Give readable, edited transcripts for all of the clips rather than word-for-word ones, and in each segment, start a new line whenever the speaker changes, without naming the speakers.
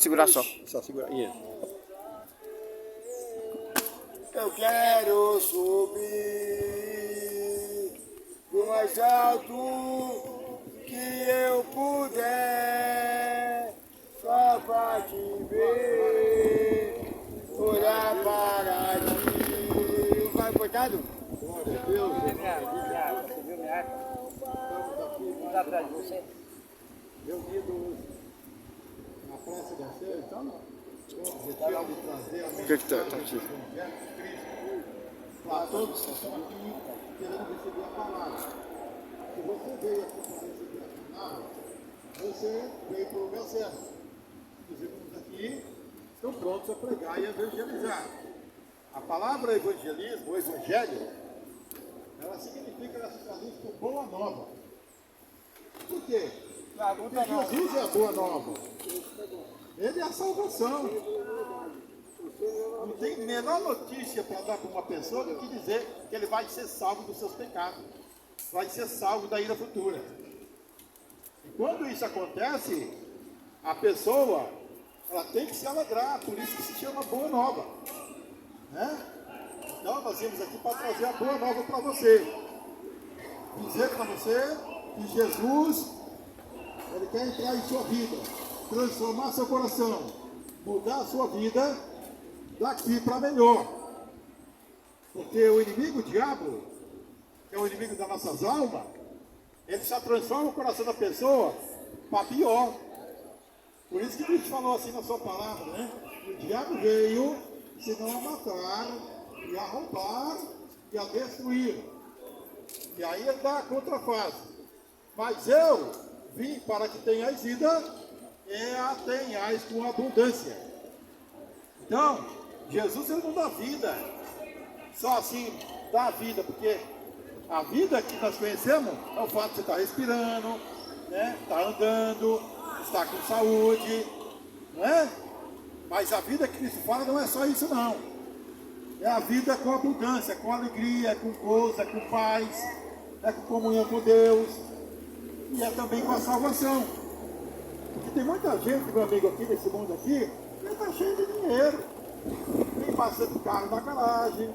segurar só.
Só segurar. Isso.
Eu quero subir do mais alto que eu puder, só pra te ver, olhar para ti. Vai, coitado?
Glória a Deus. Você viu minha arca? Vamos lá atrás de você.
Reunidos na Praça da Sé, então não. O objetivo de trazer a
O que tá aqui?
Cristo para todos que estão aqui querendo receber a palavra. Se você veio aqui para receber a palavra, você veio para o lugar certo. Os irmãos aqui estão prontos a pregar e evangelizar. A palavra evangelismo, o evangelho, ela significa, ela se traduz por boa nova. Por quê? Porque Jesus é a boa nova. Ele é a salvação. Não tem menor notícia para dar para uma pessoa do que dizer que ele vai ser salvo dos seus pecados. Vai ser salvo da ira futura. E quando isso acontece, a pessoa ela tem que se alegrar. Por isso que se chama boa nova. Né? Então nós viemos aqui para trazer a boa nova para você. Dizer para você que Jesus, ele quer entrar em sua vida, transformar seu coração, mudar a sua vida daqui para melhor. Porque o inimigo, o diabo, que é o inimigo das nossas almas, ele só transforma o coração da pessoa para pior. Por isso que Cristo falou assim na sua palavra, né? O diabo veio senão a matar, e a roubar, e a destruir. E aí ele dá a contrafase. Mas eu vim para que tenhais vida e a tenhais com abundância. Então, Jesus ele não dá vida, só assim dá vida, porque a vida que nós conhecemos é o fato de você estar respirando, né? Estar andando, estar com saúde, não é? Mas a vida que Cristo fala não é só isso não. É a vida com abundância, com alegria, com gozo, com paz, é com comunhão com Deus. E é também com a salvação. Porque tem muita gente, meu amigo, aqui nesse mundo aqui, que está cheio de dinheiro. Tem bastante carro na garagem,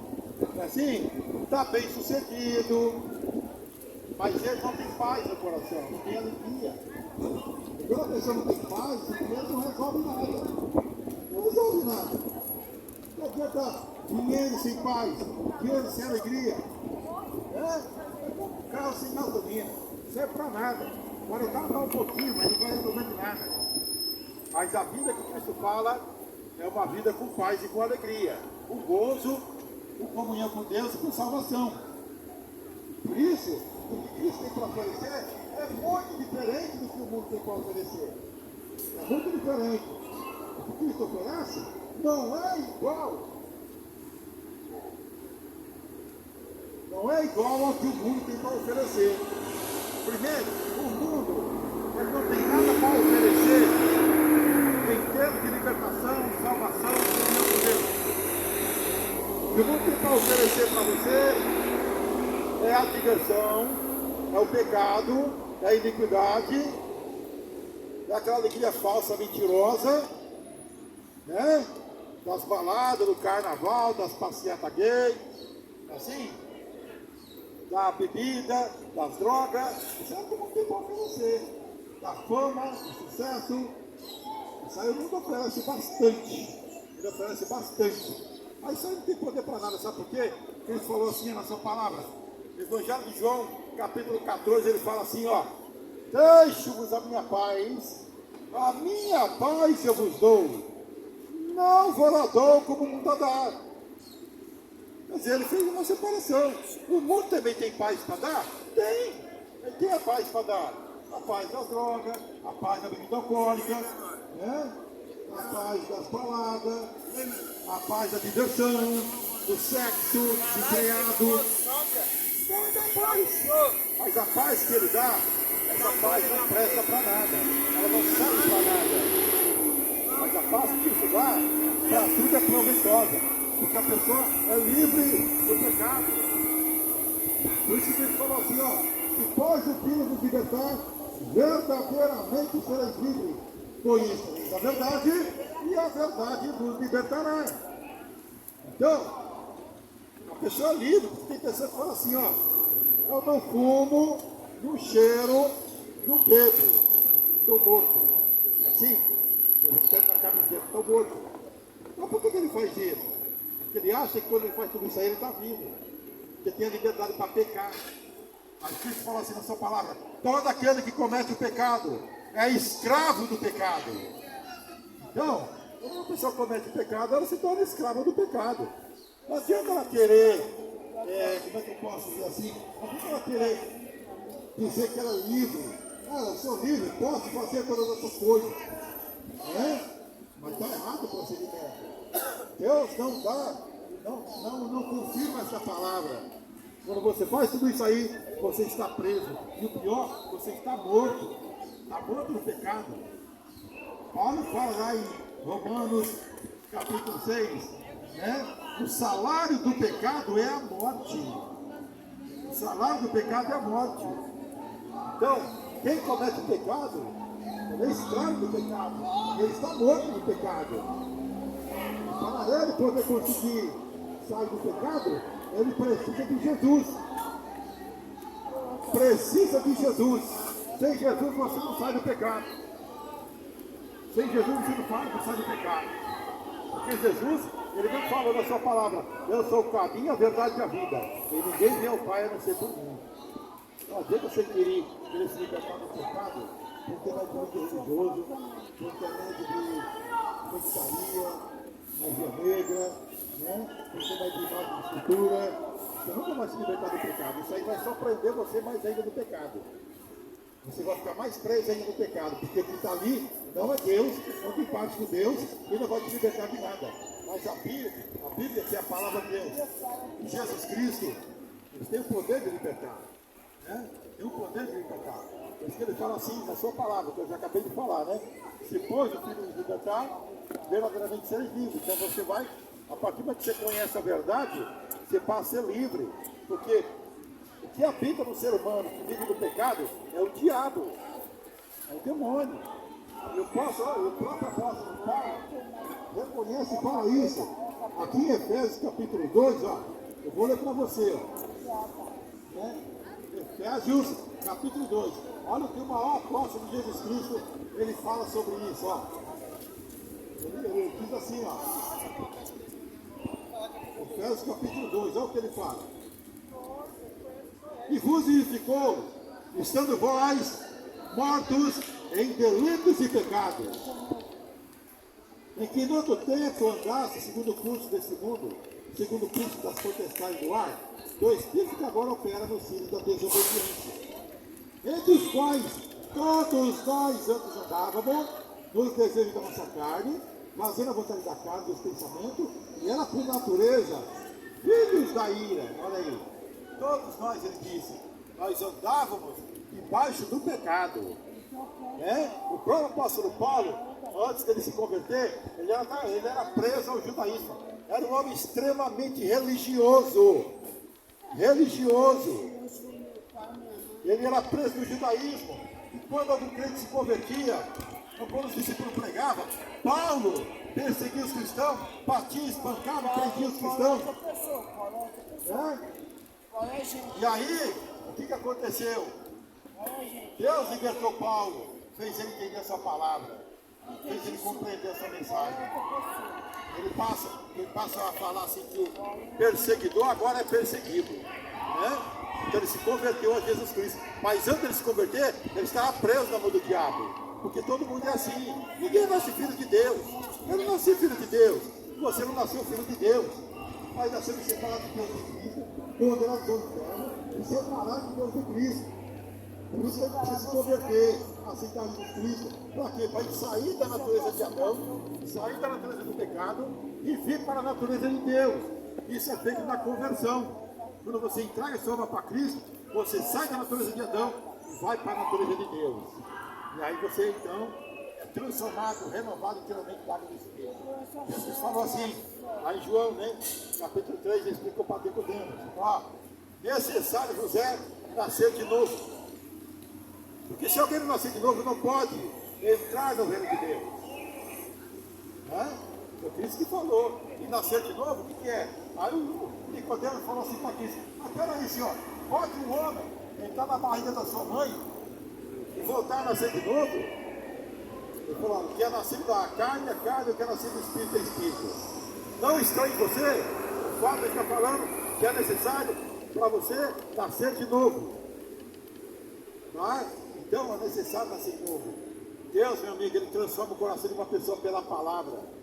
não é assim? Está bem sucedido. Mas ele não tem paz no coração, não tem alegria. E quando a pessoa não tem paz, o dinheiro não resolve nada. Não resolve nada. Não adianta dinheiro sem paz, dinheiro sem alegria. Carro sem gasolina, não serve para nada. Agora o carro dá um pouquinho, mas não vai resolver de nada. Mas a vida que Cristo fala é uma vida com paz e com alegria, com gozo, com comunhão com Deus e com salvação. Por isso, o que Cristo tem para oferecer é muito diferente do que o mundo tem para oferecer. É muito diferente. O que Cristo oferece não é igual. Não é igual ao que o mundo tem para oferecer. Primeiro, o mundo ele não tem nada para oferecer em termos de libertação, salvação e comunhão com Deus. O que o mundo tem para oferecer para você é a diversão, é o pecado, é a iniquidade, é aquela alegria falsa, mentirosa, né? Das baladas, do carnaval, das passeatas gay, assim, da bebida, das drogas, isso é o que o mundo tem para oferecer, da fama, do sucesso. Isso aí o mundo oferece bastante, ele oferece bastante. Mas isso aí não tem poder para nada, sabe por quê? Porque ele falou assim na sua palavra. Evangelho de João, capítulo 14, ele fala assim, ó: deixo-vos a minha paz eu vos dou, não vou lá dou como o mundo dá. Quer dizer, ele fez uma separação. O mundo também tem paz para dar? Tem. Ele tem a paz para dar. A paz das drogas, a paz da bebida alcoólica, né? A paz das baladas, a paz da diversão, do sexo, do criado. Então ele dá paz. Mas a paz que ele dá, essa paz não presta para nada. Ela não serve para nada. Mas a paz que ele dá, para tudo é proveitosa. Porque a pessoa é livre do pecado. Por isso que ele falou assim, ó: depois o filho nos libertar, verdadeiramente sereis livres. Com isso, a verdade e a verdade nos libertará. Então, a pessoa é livre, porque tem pessoa que fala assim, ó, eu não fumo, não cheiro, não bebo, estou morto. Assim, ele escreve na camiseta, estou morto. Mas por que ele faz isso? Porque ele acha que quando ele faz tudo isso aí, ele está vivo. Porque tem a liberdade para pecar. Mas Cristo fala assim na sua palavra, todo aquele que comete o pecado é escravo do pecado. Então, quando uma pessoa comete o pecado, ela se torna escrava do pecado. Não adianta ela querer, como é que eu posso dizer assim? Não adianta ela querer dizer que ela é livre. Ah, eu sou livre, posso fazer todas essas coisas. Mas está errado o procedimento. Deus não dá, não confirma essa palavra. Quando você faz tudo isso aí, você está preso. E o pior, você está morto. Está morto no pecado. Paulo fala lá em Romanos capítulo 6, né? O salário do pecado é a morte. O salário do pecado é a morte. Então, quem comete o pecado, ele é escravo do pecado. Ele está morto no pecado. Para ele poder conseguir sair do pecado, ele precisa de Jesus. Precisa de Jesus. Sem Jesus você não sai do pecado. Sem Jesus você não sai do pecado. Porque Jesus, ele não fala na sua palavra, eu sou o caminho, a verdade e a vida. E ninguém vem ao Pai a não ser por mim. Não adianta você querer se libertar do pecado por intermédio de religioso, por intermédio de feitiçaria, magia negra, né? Por intermédio de imagem de escritura. Você nunca vai se libertar do pecado. Isso aí vai só prender você mais ainda do pecado. Você vai ficar mais preso ainda no pecado, porque quem está ali não é Deus, não tem parte com Deus e não vai te libertar de nada. Mas a Bíblia, que é a palavra de Deus, e Jesus Cristo, eles têm o poder de libertar. Né? Tem o poder de libertar. Por isso que ele fala assim na sua palavra, que eu já acabei de falar, né? Se pois o Filho de libertar, verdadeiramente sereis livres. Então você vai, a partir do momento que você conhece a verdade, você passa a ser livre. Porque o que habita no ser humano que vive do pecado é o diabo, é o demônio. E o próprio apóstolo Paulo reconhece e fala isso. Aqui em Efésios capítulo 2, ó, eu vou ler para você. Ó. Né? Efésios capítulo 2. Olha o que o maior apóstolo de Jesus Cristo, ele fala sobre isso. Ó. Ele diz assim, ó. Efésios capítulo 2, olha o que ele fala. E vos vivificou, estando vós mortos em delitos e pecados, em que no outro tempo andasse segundo o curso desse mundo, segundo o curso das potestades do ar, do Espírito que agora opera nos filhos da desobediência, entre os quais todos nós antes andávamos, nos desejos da nossa carne, fazendo a vontade da carne, dos pensamentos, e era por natureza filhos da ira. Olha aí. Todos nós, ele disse, nós andávamos debaixo do pecado. O próprio apóstolo Paulo, antes dele se converter, ele era preso ao judaísmo. Era um homem extremamente religioso. Ele era preso no judaísmo. E quando algum crente se convertia, quando os discípulos pregavam, Paulo perseguia os cristãos, batia, espancava, prendia os cristãos. E aí, o que aconteceu? Deus libertou Paulo, fez ele entender a sua palavra, fez ele compreender a sua mensagem. Ele passa a falar assim que o perseguidor agora é perseguido. Né? Então ele se converteu a Jesus Cristo. Mas antes de ele se converter, ele estava preso na mão do diabo. Porque todo mundo é assim. Ninguém nasce filho de Deus. Eu não nasci filho de Deus. Você não nasceu filho de Deus. Mas nasceu separado de Deus de Cristo, condenado do inferno e separado de Deus de Cristo. Por isso que ele precisa se converter, aceitar Jesus Cristo. Para quê? Para ele sair da natureza de Adão, sair da natureza do pecado e vir para a natureza de Deus. Isso é feito na conversão. Quando você entrega sua alma para Cristo, você sai da natureza de Adão e vai para a natureza de Deus. E aí você então é transformado, renovado inteiramente da água do Espírito. Jesus falou assim, lá em João, né, capítulo 3, ele explicou para Nicodemos, ó, necessário vos é nascer de novo. Porque se alguém não nascer de novo, não pode entrar no reino de Deus. falou. E nascer de novo, o que é? Aí o Nicodemo falou assim para Cristo: mas peraí, senhor, pode um homem entrar na barriga da sua mãe e voltar a nascer de novo? Ele falou: o que é nascido da carne é carne, o que é nascido do espírito é espírito. Não está em você, o fato está falando que é necessário para você nascer de novo. Tá? Então é necessário nascer de novo. Deus, meu amigo, Ele transforma o coração de uma pessoa pela palavra.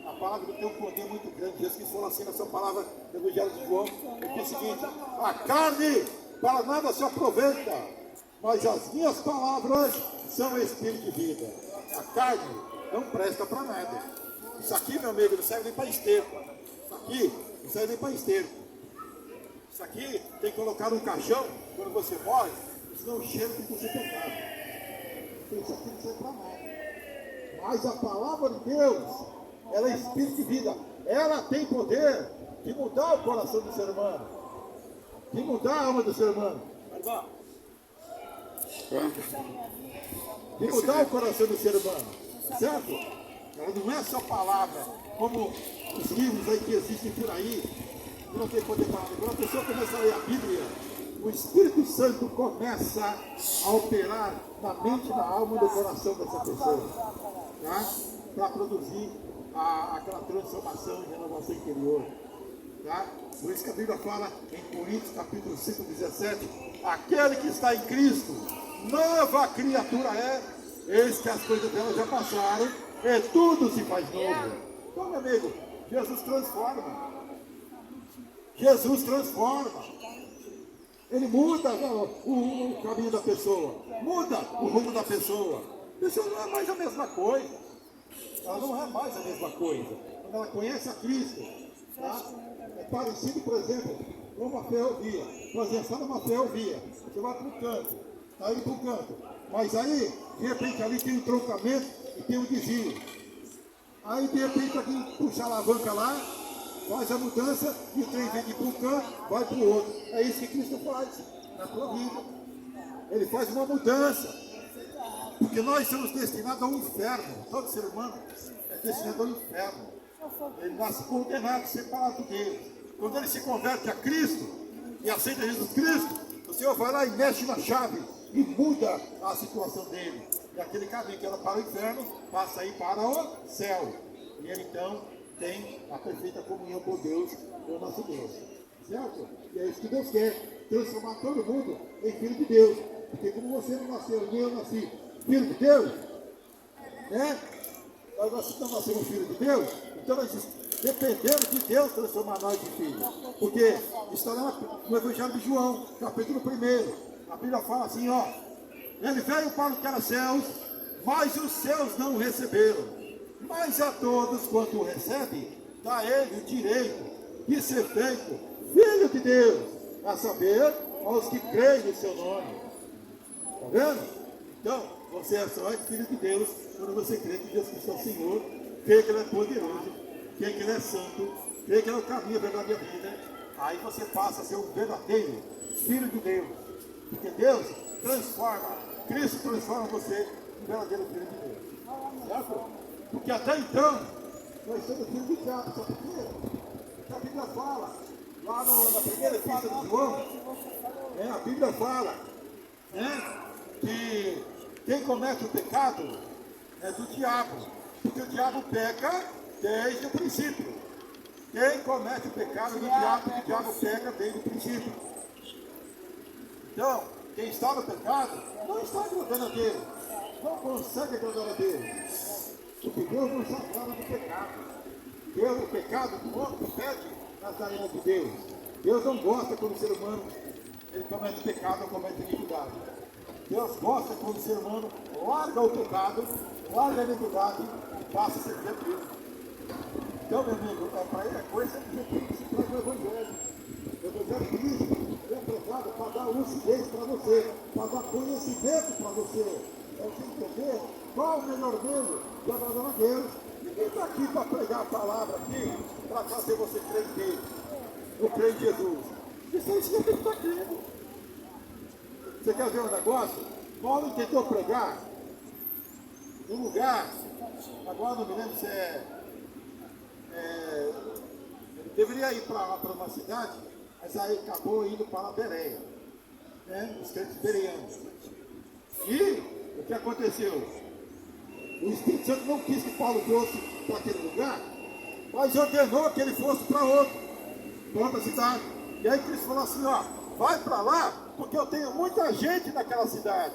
A palavra tem um poder muito grande. Jesus Cristo falou assim nessa palavra do Evangelho de João, que é o seguinte: a carne para nada se aproveita, mas as minhas palavras são espírito de vida. A carne não presta para nada. Isso aqui, meu amigo, não serve nem para esterco. Isso aqui não serve nem para esterco. Isso aqui tem que colocar no caixão quando você morre, senão o cheiro tem que ser tocado. Isso aqui não serve para nada. Mas a palavra de Deus, ela é espírito de vida. Ela tem poder de mudar o coração do ser humano, de mudar a alma do ser humano, de mudar o coração do ser humano, certo? Ela não é só palavra, como os livros aí que existem por aí, que não tem poder de palavra. Quando a pessoa começa a ler a Bíblia, o Espírito Santo começa a operar na mente, na alma e no coração dessa pessoa, tá? Para produzir aquela transformação e renovação interior. Tá? Por isso que a Bíblia fala em Coríntios capítulo 5, 17: aquele que está em Cristo, nova criatura é, eis que as coisas dela já passaram e tudo se faz novo. Então, meu amigo, Jesus transforma. Jesus transforma. Ele muda o caminho da pessoa, muda o rumo da pessoa. A pessoa não é mais a mesma coisa. Ela não é mais a mesma coisa. Quando ela conhece a Cristo, tá? É parecido, por exemplo, com uma ferrovia. Por exemplo, está numa ferrovia, você vai para o canto, está indo para o canto. Mas aí, de repente, ali tem um troncamento e tem um desvio. Aí, de repente, aqui puxa a alavanca lá, faz a mudança e o trem vem de para um canto, vai para o outro. É isso que Cristo faz na tua vida. Ele faz uma mudança. Porque nós somos destinados ao inferno. Todo ser humano é destinado ao inferno. Ele nasce condenado, separado de Deus. Quando ele se converte a Cristo e aceita Jesus Cristo, o Senhor vai lá e mexe na chave e muda a situação dele. E aquele caminho que era para o inferno passa aí para o céu. E ele então tem a perfeita comunhão com Deus, com o nosso Deus. Certo? E é isso que Deus quer, transformar todo mundo em filho de Deus. Porque como você não nasceu, nem eu nasci filho de Deus, né? Nós não nascemos filho de Deus, então nós dependemos de Deus transformar nós em filhos. Porque está lá no Evangelho de João, capítulo 1. A Bíblia fala assim, ó: ele veio para os que eram céus, mas os céus não o receberam. Mas a todos quanto o recebe, dá ele o direito de ser feito filho de Deus, a saber, aos que creem no seu nome. Está vendo? Então, você só é filho de Deus quando você crê que Jesus Cristo é o Senhor, crê que Ele é poderoso, crê que Ele é santo, crê que Ele é o caminho, a verdade e a vida. Aí você passa a ser um verdadeiro filho de Deus. Porque Deus transforma, Cristo transforma você em verdadeiro filho de Deus. Certo? Porque até então, nós somos filhos de diabo, sabe por quê? Porque a Bíblia fala, lá na primeira epístola de João, a Bíblia fala, que quem comete o pecado é do diabo, porque o diabo peca desde o princípio. Quem comete o pecado é do diabo, porque o diabo peca desde o princípio. Então, quem está no pecado não está agradando a Deus, não consegue agradar a Deus, porque Deus não se agrada do pecado. Deus, o pecado do homem pede nas arenas de Deus. Deus não gosta quando o ser humano ele comete pecado ou comete iniquidade. Deus gosta quando o ser humano larga o pecado, larga a iniquidade e passa a ser Deus. Então, meu amigo, para ele é coisa que se traz no Evangelho. O Evangelho de Cristo é pregado para dar lucidez para você, para dar conhecimento para você. É você entender qual o melhor meio de agradar a Deus. Ninguém está aqui para pregar a palavra aqui, para fazer você crer em Deus, ou crer em Jesus. Isso aí você tem que estar crendo. Você quer ver um negócio? Paulo tentou pregar num lugar, agora não me lembro se é ele deveria ir para uma cidade, mas aí acabou indo para a Bereia, né? Os crentes bereanos. E o que aconteceu? O Espírito Santo não quis que Paulo fosse para aquele lugar, mas ordenou que ele fosse para outra cidade. E aí Cristo falou assim, ó, vai para lá, porque eu tenho muita gente naquela cidade.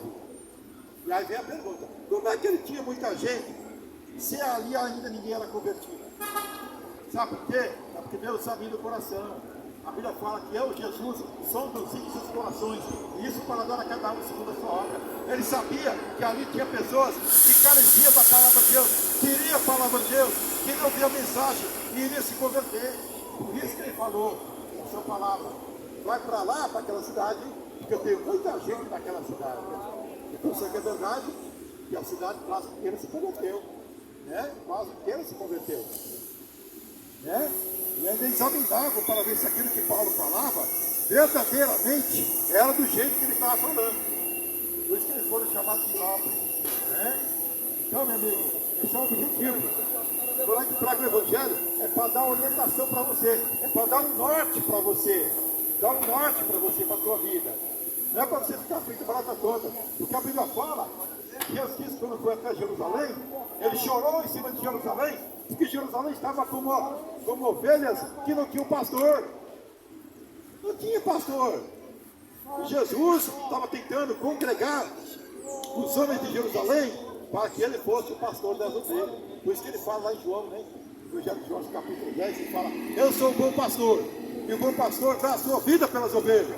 E aí vem a pergunta, como é que ele tinha muita gente, se ali ainda ninguém era convertido? Sabe por quê? É porque Deus sabia do coração. A Bíblia fala que eu, Jesus, sondo os íntimos corações, e isso para dar a cada um segundo a sua obra. Ele sabia que ali tinha pessoas que careciam da palavra de Deus, queriam a palavra de Deus, queriam ouvir a mensagem e iriam se converter. Por isso que ele falou a sua palavra, vai para lá, para aquela cidade, porque eu tenho muita gente naquela cidade. Então isso aqui é verdade, que a cidade quase inteira se converteu, né? Quase inteira se converteu, né? E ainda examinavam para ver se aquilo que Paulo falava verdadeiramente era do jeito que ele estava falando. Por isso que eles foram chamados de nobres, né? Então, meu amigo, esse é o objetivo. Quando a gente prega o Evangelho, é para dar orientação para você, é para dar um norte para você, dar um norte para você, para a sua vida. Não é para você ficar feito barata toda. Porque a Bíblia fala, Jesus Cristo, quando foi até Jerusalém, ele chorou em cima de Jerusalém, porque Jerusalém estava como ovelhas que não tinham pastor. Não tinha pastor. E Jesus estava tentando congregar os homens de Jerusalém para que ele fosse o pastor das ovelhas. Por isso que ele fala lá em João, né? No Evangelho de João, capítulo 10, ele fala, eu sou o bom pastor, e o bom pastor dá a sua vida pelas ovelhas.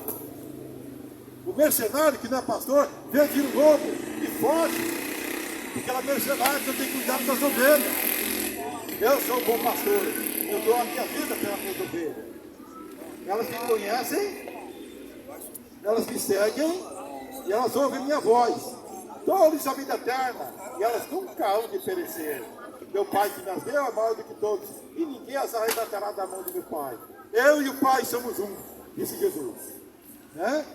O mercenário que não é pastor, vê de lobo e foge, porque ela é mercenário que não tem cuidado das ovelhas. Eu sou o bom pastor, eu dou a minha vida pelas minhas ovelhas. Elas me conhecem, elas me seguem e elas ouvem minha voz. Dou-lhes a vida eterna e elas nunca hão de perecer. Meu Pai que nas deu é maior do que todos e ninguém as arrebatará da mão do meu Pai. Eu e o Pai somos um, disse Jesus, né?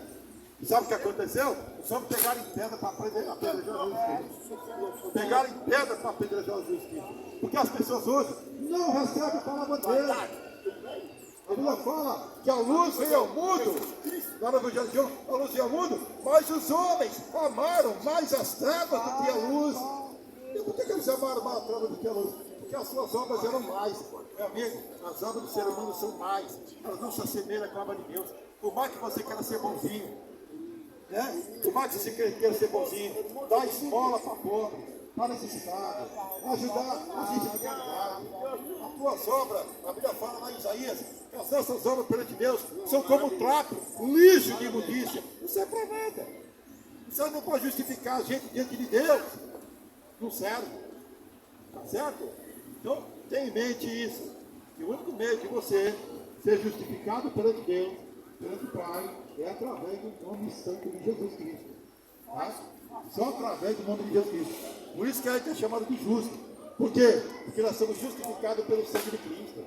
E sabe o que aconteceu? Os homens pegaram em pedra para apedrejar Jesus Cristo. Pegaram em pedra para apedrejar Jesus Cristo. Porque as pessoas hoje não recebem a palavra de Deus. A Bíblia fala que a luz veio ao mundo, lá no Evangelho de João, a luz veio ao mundo, mas os homens amaram mais as trevas do que a luz. E por que eles amaram mais as trevas do que a luz? Porque as suas obras eram mais. Meu amigo, as obras do ser humano são mais. Elas não se assemelham com a obra de Deus. Por mais que você queira ser bonzinho, né? Por mais que você queira ser bonzinho, dar esmola para pobre, para necessitado, ajudar os encarregados. As tuas obras, a Bíblia fala lá em Isaías, que as nossas obras perante Deus são como um trapo, lixo de imundícia. Não serve para nada. Isso não pode justificar a gente diante de Deus. Não serve. Tá certo? Então, tenha em mente isso. Que o único meio de você ser justificado perante Deus, perante o Pai, é através do nome santo de Jesus Cristo. Tá? Só através do nome de Jesus Cristo. Por isso que a gente é chamado de justo. Por quê? Porque nós somos justificados pelo sangue de Cristo.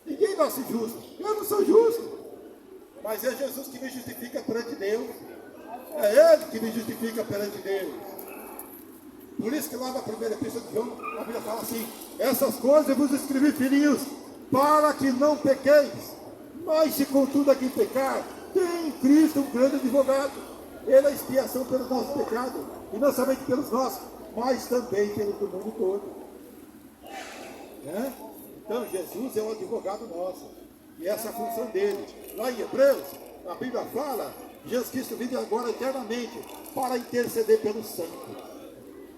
Ninguém nasce justo. Eu não sou justo. Mas é Jesus que me justifica perante Deus. É Ele que me justifica perante Deus. Por isso que lá na primeira epístola de João, a Bíblia fala assim, essas coisas eu vos escrevi, filhinhos, para que não pequeis. Mas se contudo aqui pecar, tem em Cristo um grande advogado. Ele é a expiação pelos nossos pecados, e não somente pelos nossos, mas também pelos do mundo todo. Né? Então Jesus é o advogado nosso, e essa é a função dele. Lá em Hebreus, a Bíblia fala, Jesus Cristo vive agora eternamente, para interceder pelos santos.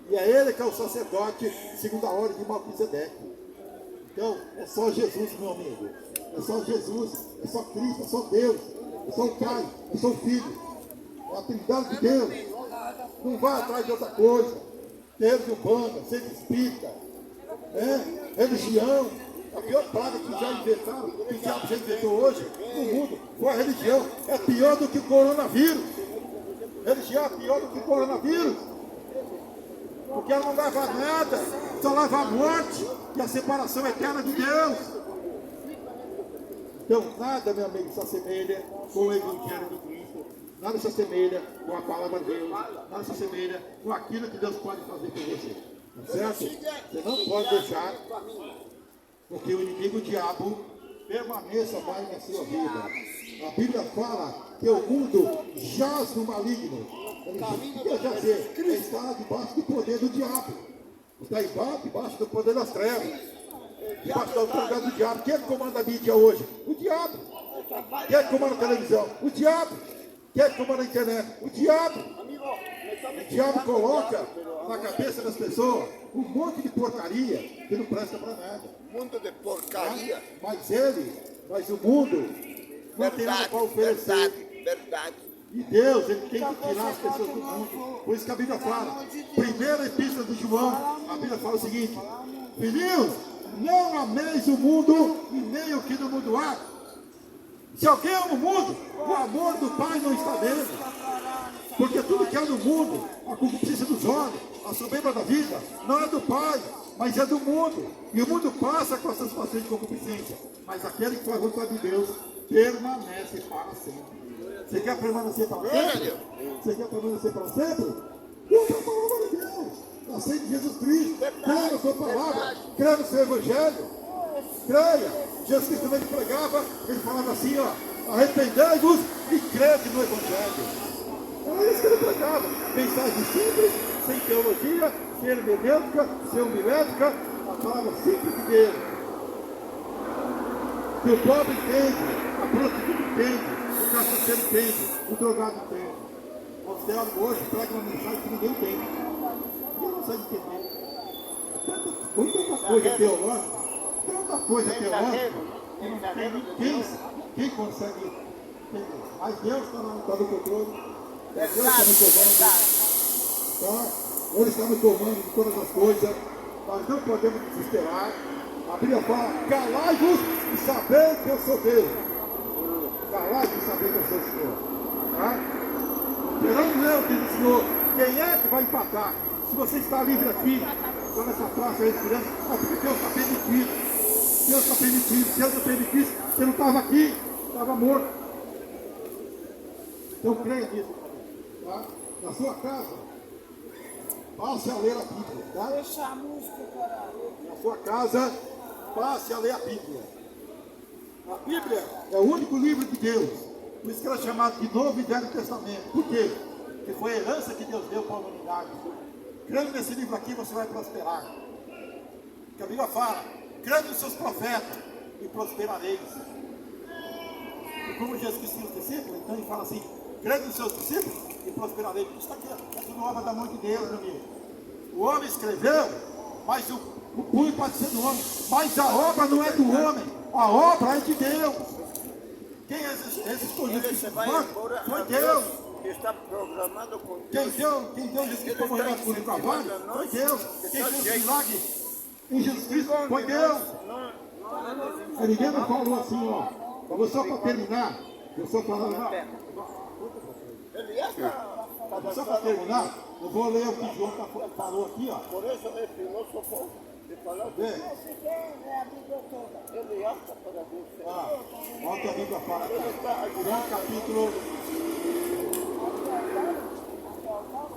E é ele que é o sacerdote, segundo a ordem de Melquisedeque. Então, é só Jesus, meu amigo. É só Jesus, é só Cristo, é só Deus, é só o Pai, é só o Filho. É a Trindade de Deus. Não vai atrás de outra coisa. Deus de Umbanda, ser espírita, religião. A pior praga que já inventaram, que o diabo já inventou hoje no mundo, foi a religião. É pior do que o coronavírus. Religião é pior do que o coronavírus. Porque ela não leva a nada, só leva a morte e a separação eterna de Deus. Então, nada, meu amigo, se assemelha com o Evangelho de Cristo. Nada se assemelha com a palavra de Deus. Nada se assemelha com aquilo que Deus pode fazer por você. Tá certo? Você não pode deixar porque o inimigo, o diabo, permaneça mais na sua vida. A Bíblia fala que o mundo jaz no maligno. O que quer dizer? Ele está debaixo do poder do diabo. Está debaixo do poder das trevas. Debaixo da autoridade do diabo. Quem é que comanda a mídia hoje? O diabo. Quem é que comanda a televisão? O diabo. Quem é que comanda a internet? O diabo. O diabo coloca na cabeça das pessoas um monte de porcaria que não presta para nada.
Mundo de porcaria.
Mas o mundo não tem nada para oferecer.
Verdade.
E Deus, Ele tem que tirar as pessoas do mundo. Por isso que a Bíblia fala, primeira epístola de João, a Bíblia fala o seguinte: filhinhos, não ameis o mundo e nem o que no mundo há. Se alguém ama o mundo, o amor do Pai não está nele. Porque tudo que há no mundo, a concupiscência dos olhos, a soberba da vida, não é do Pai, mas é do mundo. E o mundo passa com as suas paixões de concupiscência. Mas aquele que faz a vontade de Deus permanece para sempre. Você quer permanecer para sempre? Você quer permanecer para sempre? Ouça a palavra de Deus. Aceite Jesus Cristo. Creia na sua palavra. Creia no seu evangelho. Creia. Jesus Cristo também pregava, ele falava assim, ó: arrependei-vos e crede no evangelho. Era isso que ele pregava. Mensagem simples, sem teologia, sem hermenêutica, sem homilética, a palavra simples de Deus. Que o pobre entende, a prostituta entende, o cachaceiro entende, o drogado entende. Você hoje prega uma mensagem que ninguém entende. Ninguém consegue entender. Tanta coisa teológica, que não tem quem consegue entender. Mas Deus está no controle. Deus está no comando. Tá? Ele está no comando de todas as coisas. Nós não podemos desesperar. A Bíblia fala: calai-vos e sabei que eu sou Deus. Calai-vos e sabei que eu sou o Senhor. Tá? Esperando eu, diz o Senhor, quem é que vai empatar? Se você está livre aqui, estou nessa praça respirando, é porque Deus está permitido. Deus está permitido. Se Deus não permitisse, você não estava aqui, estava morto. Então creia nisso. Tá? Na sua casa, passe a ler a Bíblia. Tá?
Deixa a música, caralho.
Na sua casa, passe a ler a Bíblia. A Bíblia é o único livro de Deus. Por isso que ela é chamada de Novo e Velho Testamento. Por quê? Porque foi a herança que Deus deu para a humanidade. Crendo nesse livro aqui, você vai prosperar. Porque a Bíblia fala: crendo nos seus profetas e prosperareis. E como Jesus Cristo tinha os discípulos, então ele fala assim: crendo nos seus discípulos e prosperareis. Isso está aqui, é tudo obra da mão de Deus, meu amigo. O homem escreveu, mas o punho pode ser do homem. Mas a obra não é do homem, a obra é de Deus. Quem existiu Jesus foi Deus.
Está programado com
Quem deu Jesus Cristo para morrer na cruz do Calvário foi Deus. Quem fez o milagre em Jesus Cristo foi Deus. E ninguém me falou assim, ó. Eu vou só para terminar. Só para terminar, eu vou ler o que João falou aqui, ó.
Por isso é filósofo de falar. Ele acha para Deus.
Olha o que a Bíblia fala aqui. João capítulo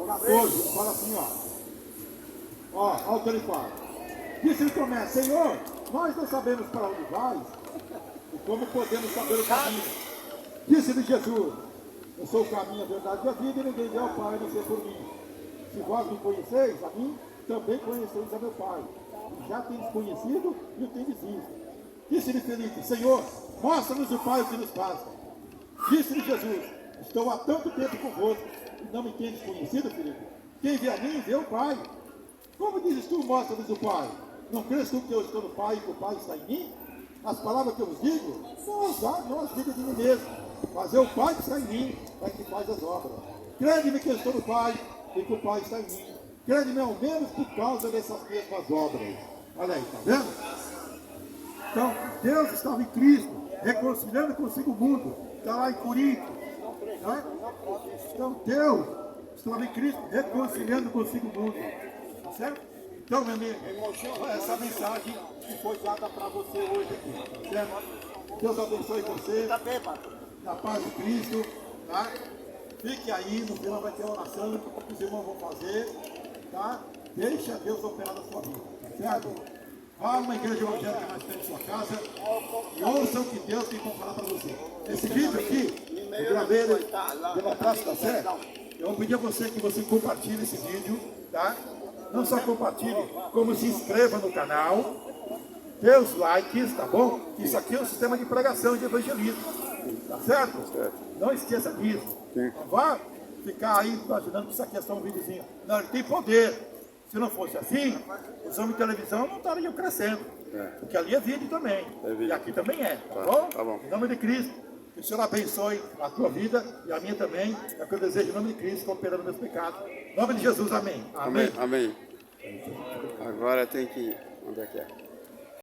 14, fala assim, ó. Olha o que ele fala. Disse-lhe Tomé: Senhor, nós não sabemos para onde vais, e como podemos saber o caminho? Disse-lhe Jesus: eu sou o caminho, a verdade e a vida, e ninguém vê ao Pai a não ser por mim. Se vós me conheceis, a mim, também conheceis a meu Pai. E já tendes conhecido e o tendes visto. Disse-lhe Felipe: Senhor, mostra-nos o Pai, o que nos basta. Disse-lhe Jesus: estou há tanto tempo convosco, e não me tendes conhecido, Felipe? Quem vê a mim, vê o Pai. Como dizes tu, mostra-nos o Pai? Não crês tu que eu estou no Pai e que o Pai está em mim? As palavras que eu vos digo, não as digo de mim mesmo, mas é o Pai que está em mim, é que faz as obras. Crede-me que eu estou no Pai e que o Pai está em mim. Crede-me ao menos por causa dessas mesmas obras. Olha aí, está vendo? Então, Deus estava em Cristo, reconciliando consigo o mundo. Está lá em Corinto. Tá? Então, Deus estava em Cristo, reconciliando consigo o mundo. Tá certo? Então, meu amigo, essa mensagem que foi dada para você hoje aqui. Certo? Deus abençoe você. Na paz de Cristo. Tá? Fique aí, no final vai ter oração que os irmãos vão fazer. Tá? Deixa Deus operar na sua vida. Certo? Vá a uma igreja evangélica mais perto de sua casa e ouça o que Deus tem para falar para você. Esse vídeo aqui, eu gravei ele pela Praça da Sé. Eu vou pedir a você que você compartilhe esse vídeo, tá? Não só compartilhe, como se inscreva no canal, dê os likes, tá bom? Isso aqui é um sistema de pregação e de evangelismo, tá certo? Não esqueça disso. Não vá ficar aí imaginando que isso aqui é só um videozinho. Não, ele tem poder. Se não fosse assim, os homens de televisão não estariam crescendo. Porque ali é vídeo também. E aqui também é, tá bom?
Tá bom.
Em nome de Cristo, que o Senhor abençoe a tua vida e a minha também. É o que eu desejo em nome de Cristo, cooperando meus pecados. Em nome de Jesus, amém.
Amém. Amém. Agora tem que... Onde é que é?